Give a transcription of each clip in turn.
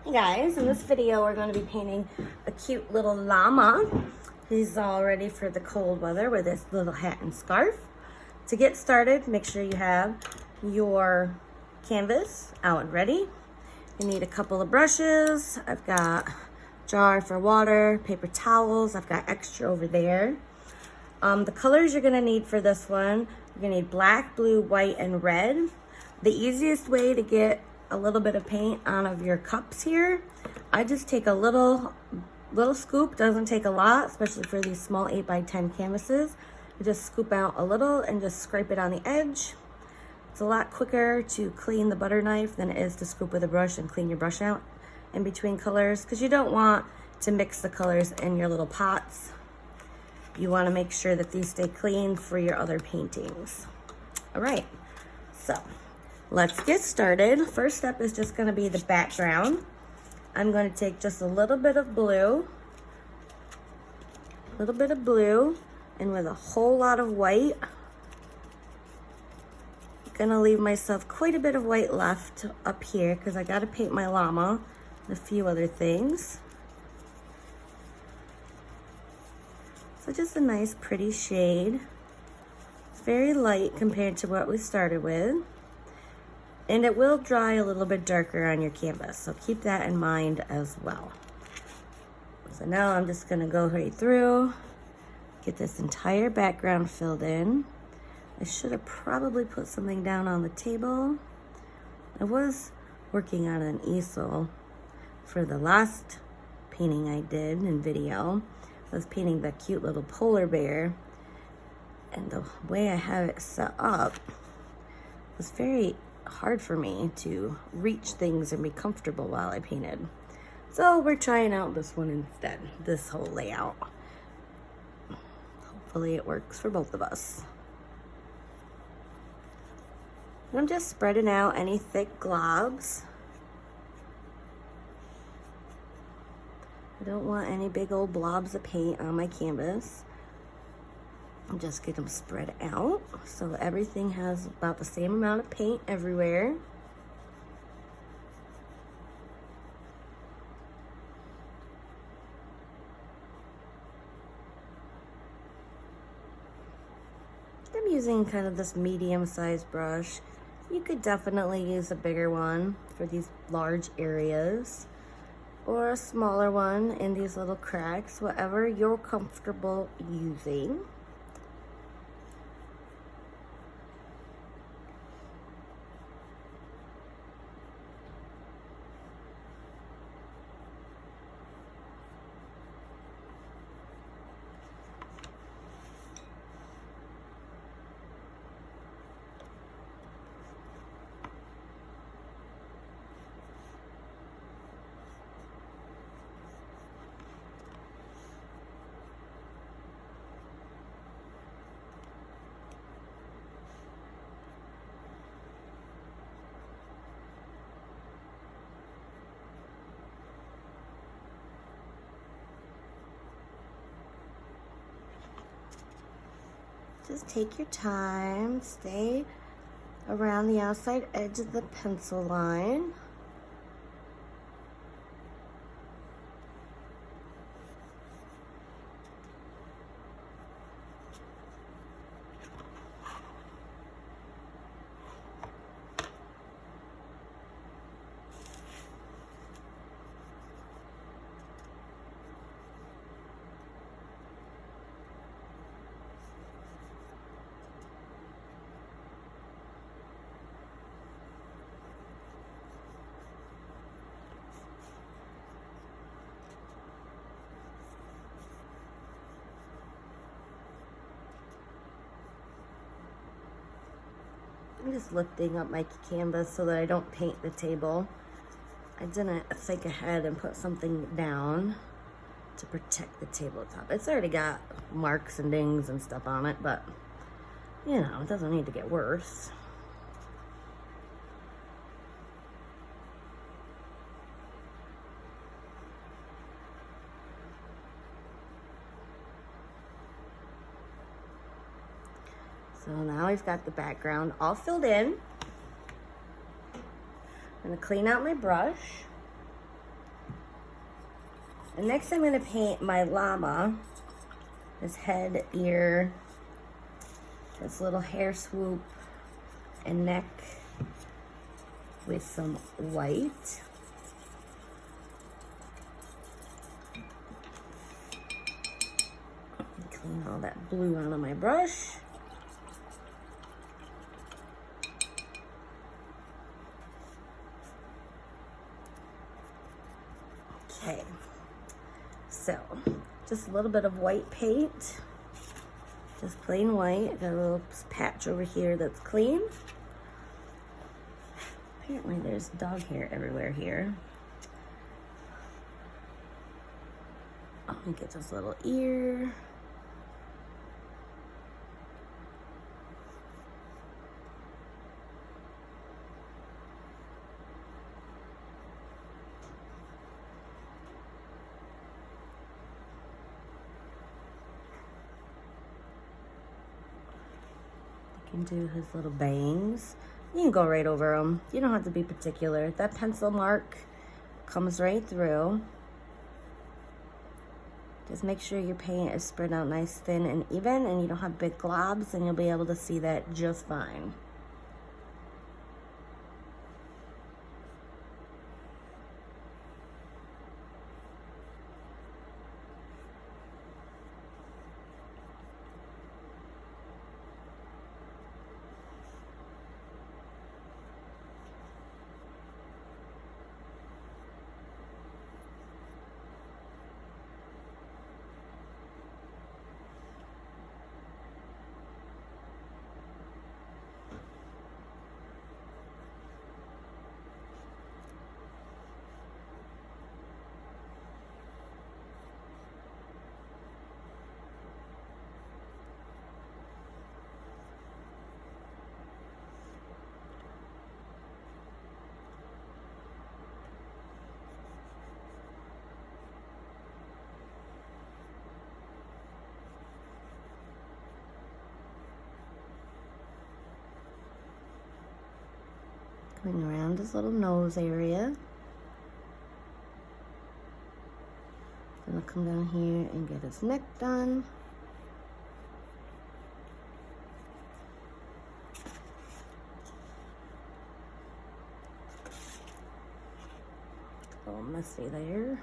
Hey guys, in this video we're going to be painting a cute little llama. He's all ready for the cold weather with his little hat and scarf. To get started, make sure you have your canvas out and ready. You need a couple of brushes. I've got a jar for water, paper towels. I've got extra over there. The colors you're going to need for this one, you're going to need black, blue, white, and red. The easiest way to get a little bit of paint out of your cups here, I just take a little scoop. Doesn't take a lot, especially for these small 8x10 canvases. You just scoop out a little and just scrape it on the edge. It's a lot quicker to clean the butter knife than it is to scoop with a brush and clean your brush out in between colors, because you don't want to mix the colors in your little pots. You want to make sure that these stay clean for your other paintings. All right, so let's get started. First step is just going to be the background. I'm going to take just a little bit of blue, and with a whole lot of white. I'm going to leave myself quite a bit of white left up here because I got to paint my llama and a few other things. So just a nice pretty shade. It's very light compared to what we started with. And it will dry a little bit darker on your canvas, so keep that in mind as well. So now I'm just gonna go right through, get this entire background filled in. I should have probably put something down on the table. I was working on an easel for the last painting I did in video. I was painting the cute little polar bear, and the way I have it set up was very hard for me to reach things and be comfortable while I painted. So we're trying out this one instead, this whole layout. Hopefully it works for both of us. And I'm just spreading out any thick globs. I don't want any big old blobs of paint on my canvas. I'm just get them spread out so everything has about the same amount of paint everywhere. I'm using kind of this medium-sized brush. You could definitely use a bigger one for these large areas, or a smaller one in these little cracks, whatever you're comfortable using. Just take your time, stay around the outside edge of the pencil line. I'm just lifting up my canvas so that I don't paint the table. I didn't think ahead and put something down to protect the tabletop. It's already got marks and dings and stuff on it, but you know, it doesn't need to get worse. So now we've got the background all filled in. I'm gonna clean out my brush. And next I'm gonna paint my llama, his head, ear, his little hair swoop, and neck with some white. Clean all that blue out of my brush. Okay, so just a little bit of white paint, just plain white. Got a little patch over here that's clean. Apparently there's dog hair everywhere here. I'm gonna get this little ear. You can do his little bangs. You can go right over them. You don't have to be particular. That pencil mark comes right through. Just make sure your paint is spread out nice, thin, and even, and you don't have big globs, and you'll be able to see that just fine. Going around his little nose area. Then I'll come down here and get his neck done. A little messy there.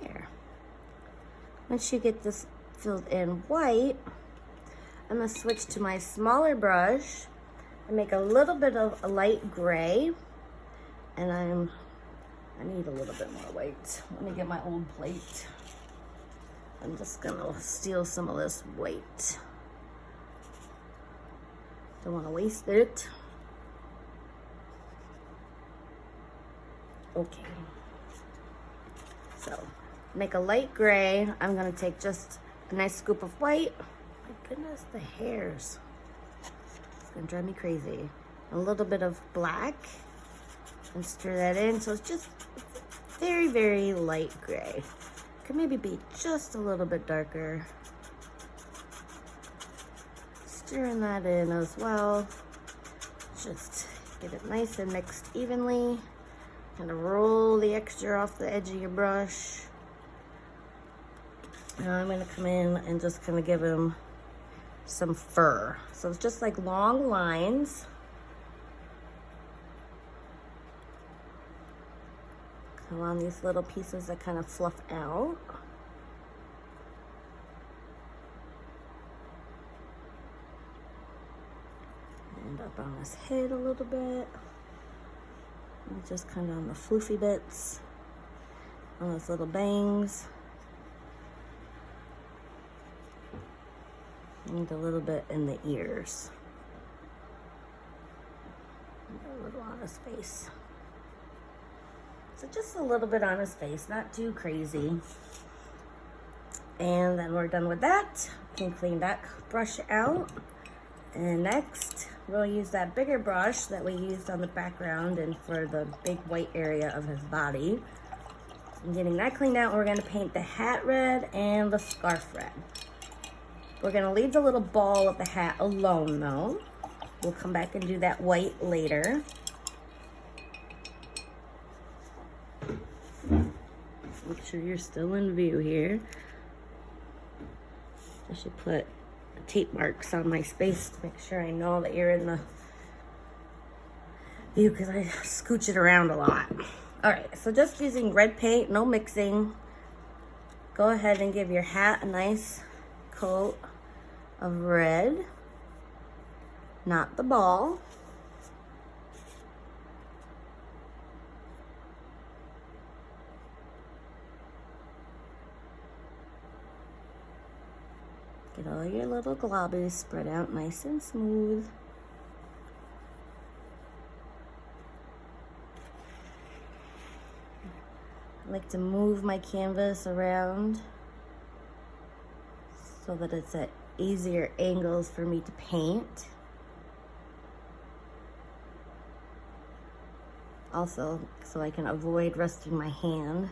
There. Once you get this filled in white, I'm gonna switch to my smaller brush and make a little bit of a light gray. And I need a little bit more white. Let me get my old plate. I'm just gonna steal some of this white. Don't wanna waste it. Okay. So, make a light gray. I'm gonna take just a nice scoop of white. My goodness, the hairs. It's gonna drive me crazy. A little bit of black and stir that in. So it's just very, very light gray. Could maybe be just a little bit darker. Stirring that in as well. Just get it nice and mixed evenly. Kind of roll the extra off the edge of your brush. Now I'm gonna come in and just kind of give him some fur. So it's just like long lines. Come on, these little pieces that kind of fluff out. And up on his head a little bit. And just kind of on the floofy bits. On those little bangs. And a little bit in the ears. A little on his face. So just a little bit on his face, not too crazy. And then we're done with that. We can clean that brush out. And next, we'll use that bigger brush that we used on the background and for the big white area of his body. I'm getting that cleaned out. We're gonna paint the hat red and the scarf red. We're gonna leave the little ball of the hat alone though. We'll come back and do that white later. Make sure you're still in view here. I should put tape marks on my space to make sure I know that you're in the view because I scooch it around a lot. All right, so just using red paint, no mixing. Go ahead and give your hat a nice coat of red, not the ball. Get all your little globbies spread out nice and smooth. I like to move my canvas around so that it's at easier angles for me to paint. Also, so I can avoid resting my hand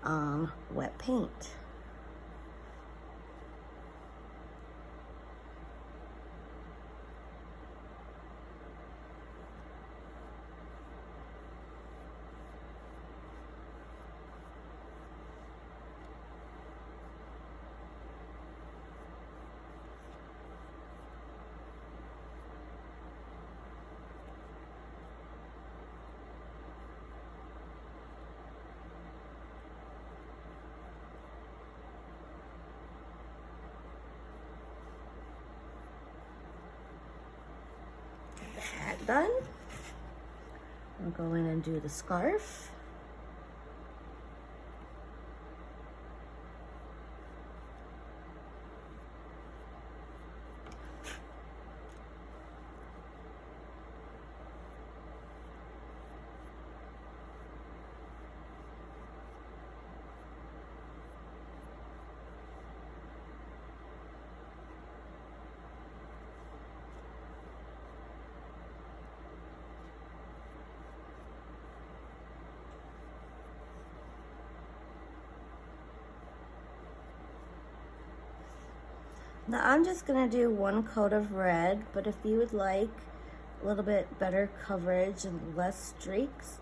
on wet paint. Hat done. I'll go in and do the scarf. Now I'm just gonna do one coat of red, but if you would like a little bit better coverage and less streaks,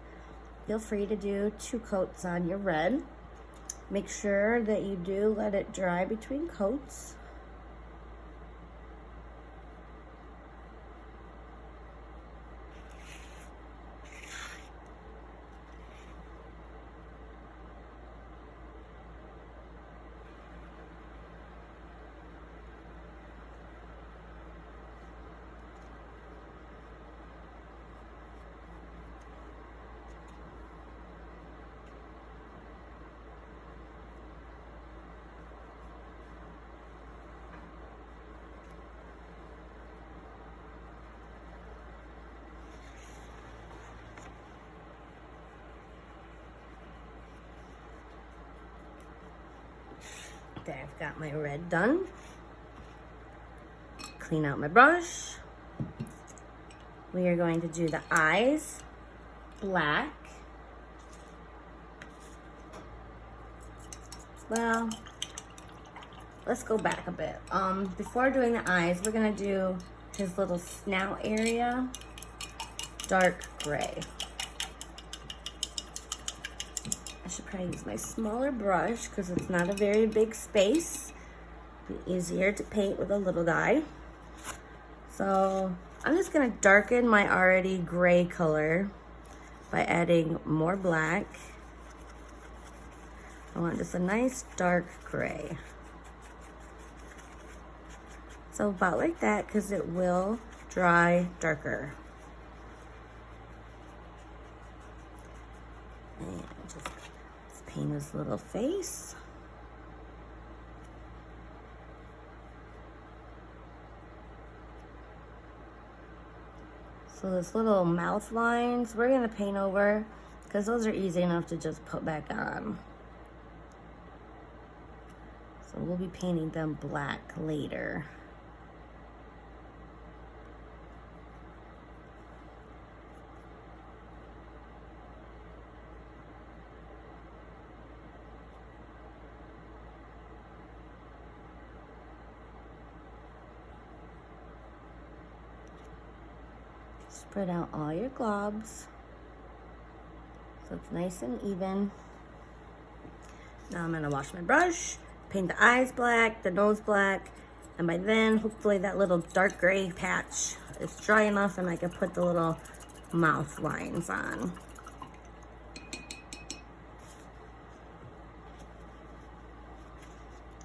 feel free to do 2 coats on your red. Make sure that you do let it dry between coats. There, I've got my red done. Clean out my brush. We are going to do the eyes, black. Well, let's go back a bit. Before doing the eyes, we're gonna do his little snout area, dark gray. I should probably use my smaller brush because it's not a very big space. Be easier to paint with a little guy. So I'm just gonna darken my already gray color by adding more black. I want just a nice dark gray. So about like that, because it will dry darker. And just paint his little face. So this little mouth lines, we're gonna paint over because those are easy enough to just put back on. So we'll be painting them black later. Spread out all your globs so it's nice and even. Now I'm gonna wash my brush, paint the eyes black, the nose black, and by then hopefully that little dark gray patch is dry enough and I can put the little mouth lines on.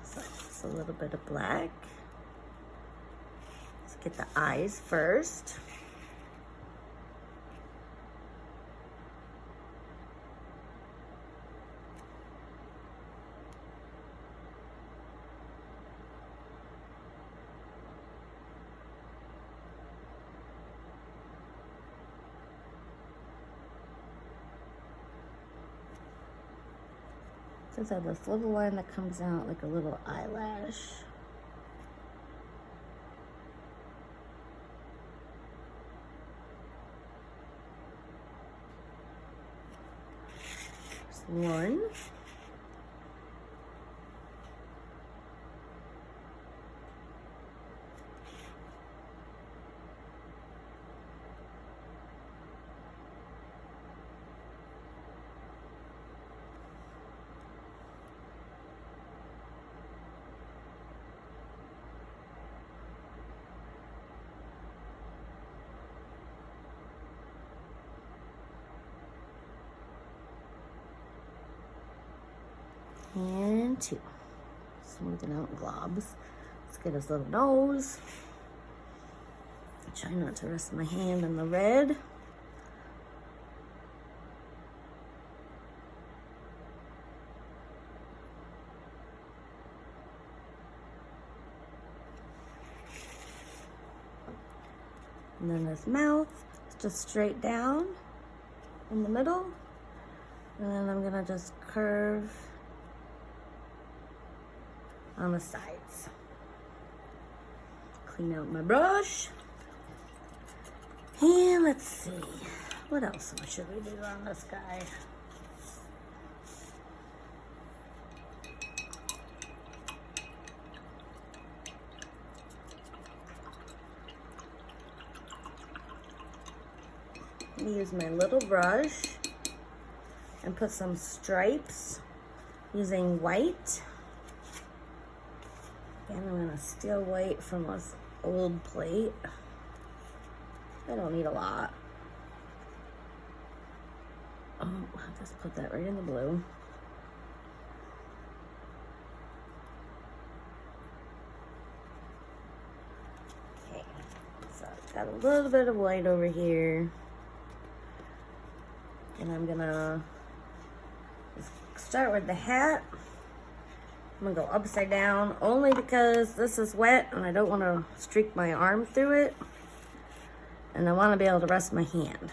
So just a little bit of black. Let's get the eyes first. Just have this little line that comes out like a little eyelash. Just one. And two. Smoothing out globs. Let's get his little nose. Try not to rest my hand in the red. And then his mouth is just straight down in the middle. And then I'm gonna just curve on the sides. Clean out my brush. And let's see, what else should we do on this guy? I'm gonna use my little brush and put some stripes using white. And I'm gonna steal white from this old plate. I don't need a lot. Oh, I'll just put that right in the blue. Okay, so I've got a little bit of white over here. And I'm gonna start with the hat. I'm gonna go upside down only because this is wet and I don't want to streak my arm through it. And I want to be able to rest my hand.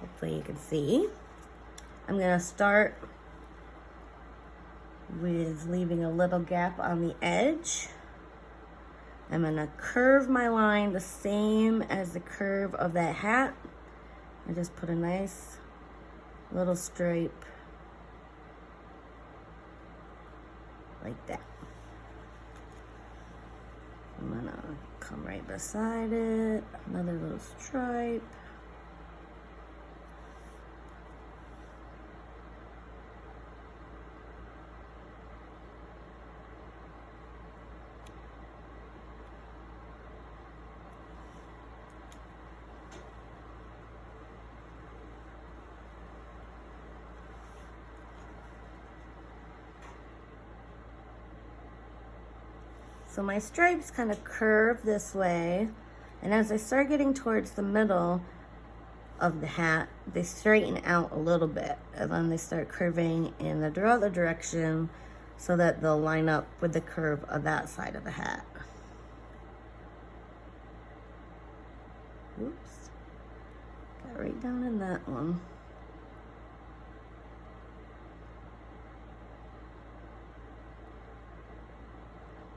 Hopefully you can see. I'm gonna start with leaving a little gap on the edge. I'm gonna curve my line the same as the curve of that hat. I just put a nice little stripe like that. I'm gonna come right beside it, another little stripe. So my stripes kind of curve this way, and as I start getting towards the middle of the hat, they straighten out a little bit, and then they start curving in the other direction so that they'll line up with the curve of that side of the hat. Oops. right down in that one.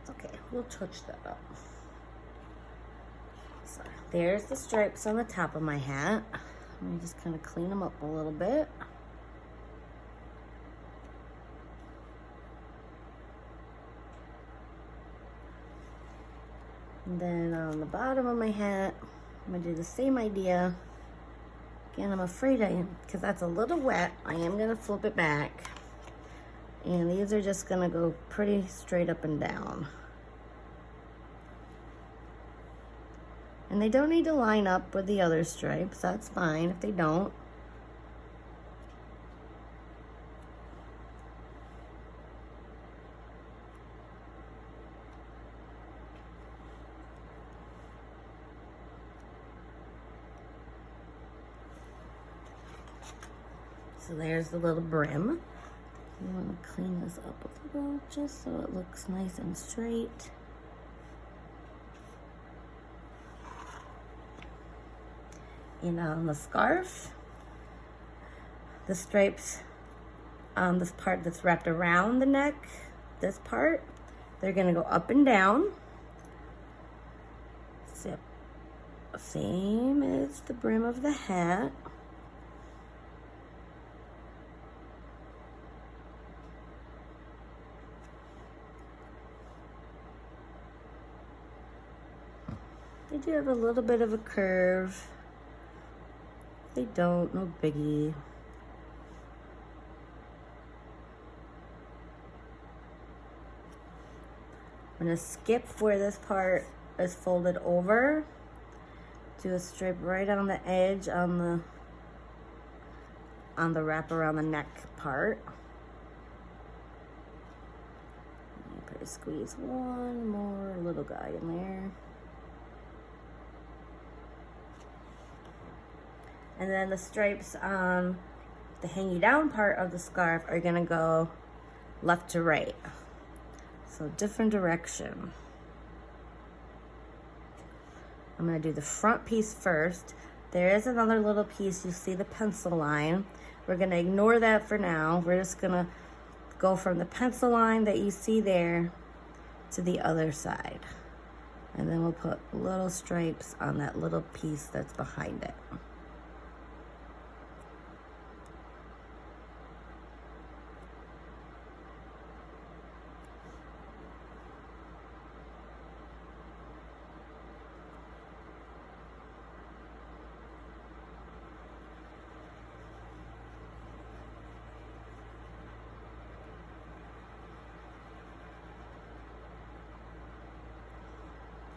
It's okay, we'll touch that up. So there's the stripes on the top of my hat. Let me just kind of clean them up a little bit. And then on the bottom of my hat, I'm gonna do the same idea. Again, I'm afraid because that's a little wet, I am gonna flip it back. And these are just gonna go pretty straight up and down. And they don't need to line up with the other stripes, that's fine if they don't. So there's the little brim. You want to clean this up a little just so it looks nice and straight. And on the scarf, the stripes on this part that's wrapped around the neck, this part, they're gonna go up and down. Same as the brim of the hat. They do have a little bit of a curve. They don't, no biggie. I'm gonna skip where this part is folded over. Do a stripe right on the edge on the wrap around the neck part. Probably squeeze one more little guy in there. And then the stripes on the hanging down part of the scarf are gonna go left to right. So different direction. I'm gonna do the front piece first. There is another little piece, you see the pencil line. We're gonna ignore that for now. We're just gonna go from the pencil line that you see there to the other side. And then we'll put little stripes on that little piece that's behind it.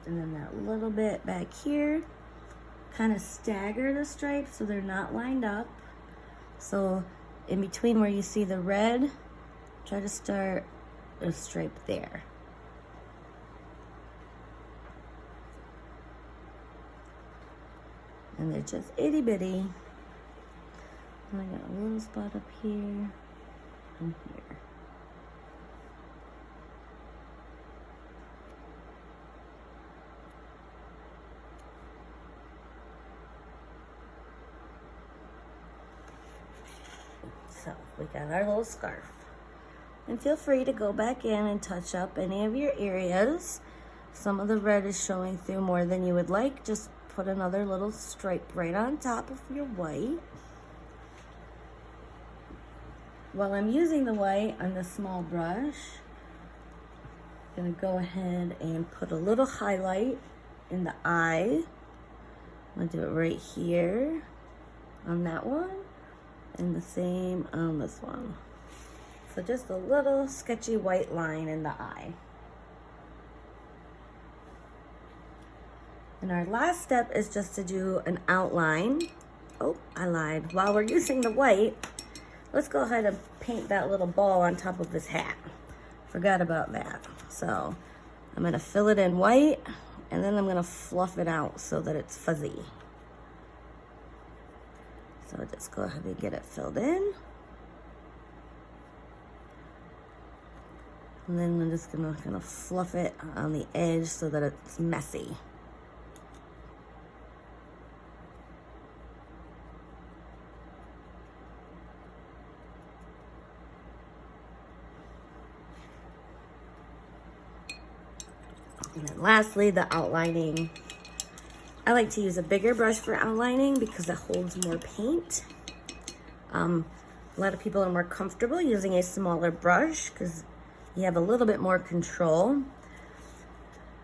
And then that little bit back here, kind of stagger the stripes so they're not lined up. So in between where you see the red, try to start a stripe there. And they're just itty bitty. And I got a little spot up here and here. So we got our little scarf. And feel free to go back in and touch up any of your areas. Some of the red is showing through more than you would like. Just put another little stripe right on top of your white. While I'm using the white on the small brush, I'm gonna go ahead and put a little highlight in the eye. I'm gonna do it right here on that one. And the same on this one. So just a little sketchy white line in the eye. And our last step is just to do an outline. Oh, I lied. While we're using the white, let's go ahead and paint that little ball on top of his hat. Forgot about that. So I'm gonna fill it in white and then I'm gonna fluff it out so that it's fuzzy. So just go ahead and get it filled in. And then I'm just gonna kind of fluff it on the edge so that it's messy. And then lastly, the outlining. I like to use a bigger brush for outlining because it holds more paint. A lot of people are more comfortable using a smaller brush because you have a little bit more control.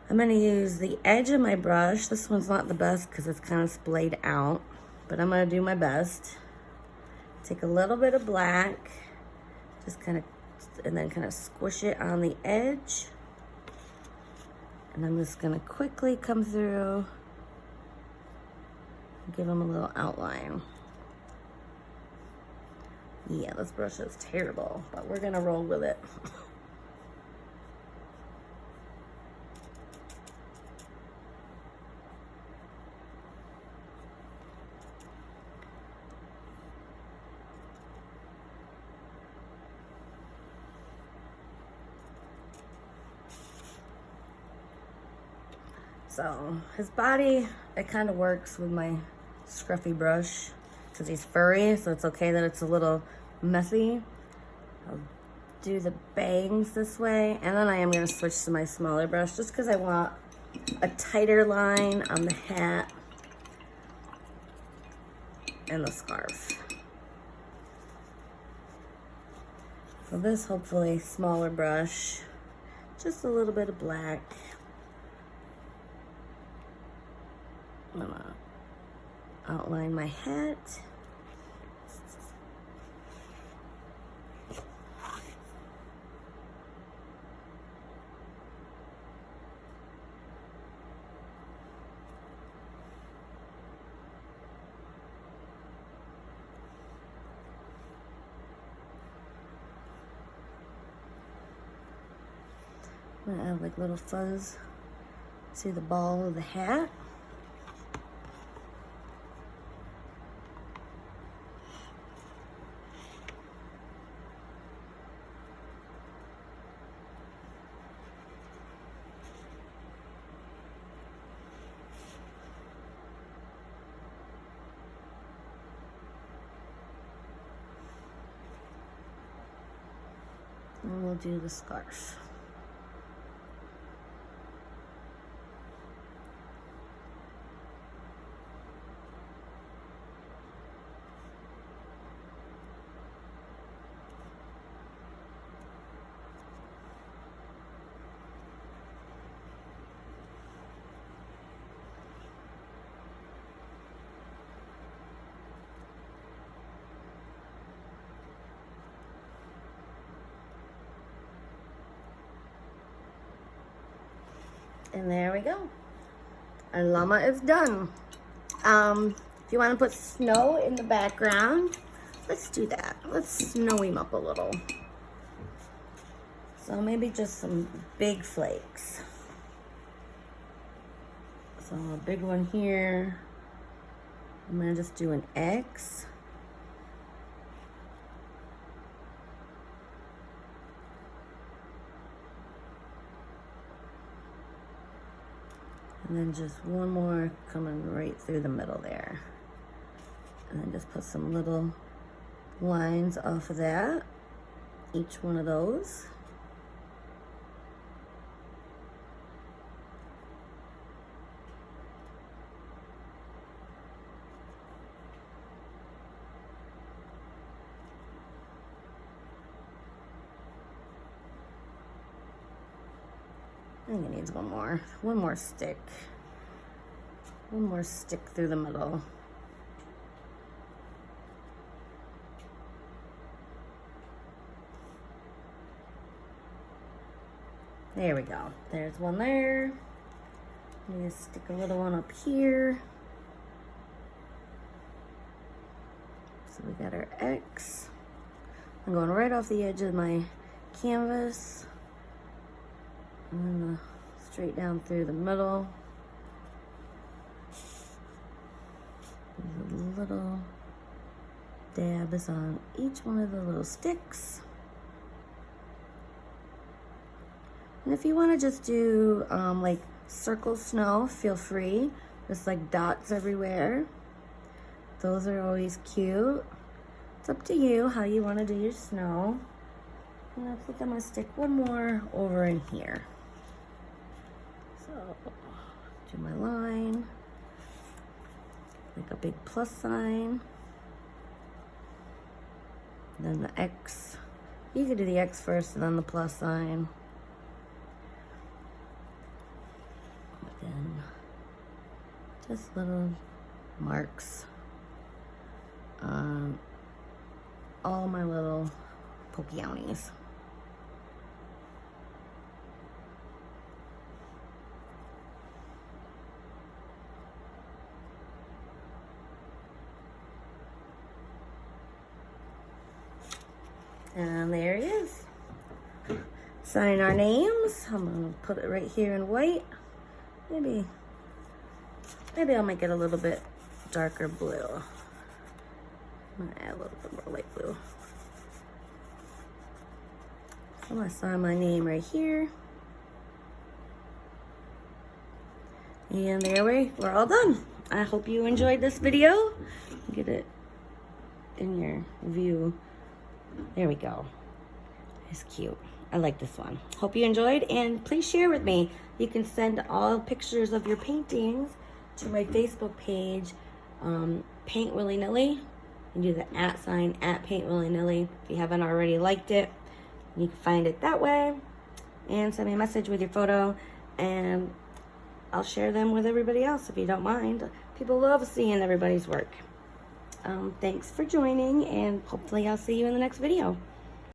I'm going to use the edge of my brush. This one's not the best because it's kind of splayed out, but I'm going to do my best. Take a little bit of black, just kind of, and then kind of squish it on the edge. And I'm just going to quickly come through and give them a little outline. Yeah, this brush is terrible, but we're going to roll with it. So his body, it kind of works with my scruffy brush because he's furry, so it's okay that it's a little messy. I'll do the bangs this way, and then I am going to switch to my smaller brush just because I want a tighter line on the hat and the scarf. So this, hopefully, smaller brush, just a little bit of black. I'm gonna outline my hat. I'm gonna add like little fuzz to the ball of the hat. And we'll do the scarf. And there we go. Our llama is done. If you want to put snow in the background, let's do that. Let's snow him up a little. So maybe just some big flakes. So a big one here. I'm gonna just do an X. And then just one more coming right through the middle there. And then just put some little lines off of that, each one of those. I think it needs one more stick. One more stick through the middle. There we go. There's one there. I'm gonna stick a little one up here. So we got our X. I'm going right off the edge of my canvas. And then straight down through the middle. There's a little dabs on each one of the little sticks. And if you want to just do like circle snow, feel free. Just like dots everywhere. Those are always cute. It's up to you how you want to do your snow. And I think I'm going to stick one more over in here. So, do my line, like a big plus sign, then the X. You could do the X first and then the plus sign. Then just little marks on all my little Pokeownies. And there he is. Sign our names. I'm gonna put it right here in white. Maybe I'll make it a little bit darker blue. I'm gonna add a little bit more light blue. I'm gonna sign my name right here. And there we're all done. I hope you enjoyed this video. Get it in your view. There we go. It's cute. I like this one. Hope you enjoyed, and please share with me. You can send all pictures of your paintings to my Facebook page, Paint Willy-Nilly. You do the @ at Paint Willy-Nilly. If you haven't already liked it, you can find it that way. And send me a message with your photo, and I'll share them with everybody else if you don't mind. People love seeing everybody's work. Thanks for joining, and hopefully I'll see you in the next video.